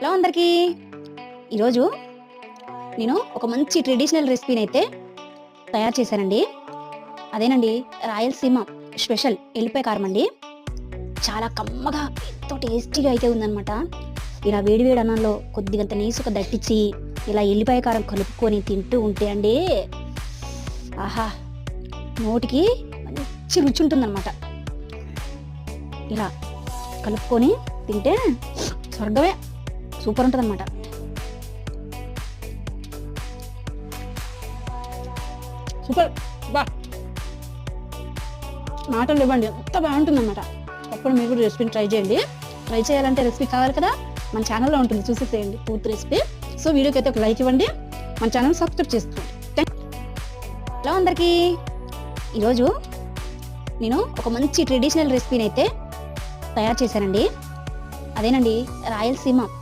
Hello అందరికీ. ఈరోజు నేను ఒక మంచి ట్రెడిషనల్ రెసిపీని అయితే తయారు చేశానండి. అదేనండి రాయలసీమ స్పెషల్ ఎల్లిపాయ కారం అండి. చాలా కమ్మగా ఎంతో టేస్టీగా అయితే ఉందన్నమాట. ఇలా వేడివేడి అన్నంలో కొద్దిగంత నీసుగా దట్టించి ఇలా ఎల్లిపాయ కారం కలుపుకొని తింటూ ఉంటే అండి, ఆహా, నోటికి మంచి రుచి ఉంటుందన్నమాట. ఇలా కలుపుకొని తింటే స్వర్గమే, సూపర్ ఉంటుంది అనమాట. సూపర్ బా, మాటలు ఇవ్వండి, ఎంత బాగుంటుంది అనమాట. అప్పుడు మీరు కూడా రెసిపీని ట్రై చేయండి. ట్రై చేయాలంటే రెసిపీ కావాలి కదా, మన ఛానల్లో ఉంటుంది, చూసేసేయండి పూర్తి రెసిపీ. సో వీడియోకి అయితే ఒక లైక్ ఇవ్వండి, మన ఛానల్ సబ్స్క్రైబ్ చేసుకోండి. హలో అందరికీ. ఈరోజు నేను ఒక మంచి ట్రెడిషనల్ రెసిపీని అయితే తయారు చేశానండి. అదేనండి రాయలసీమ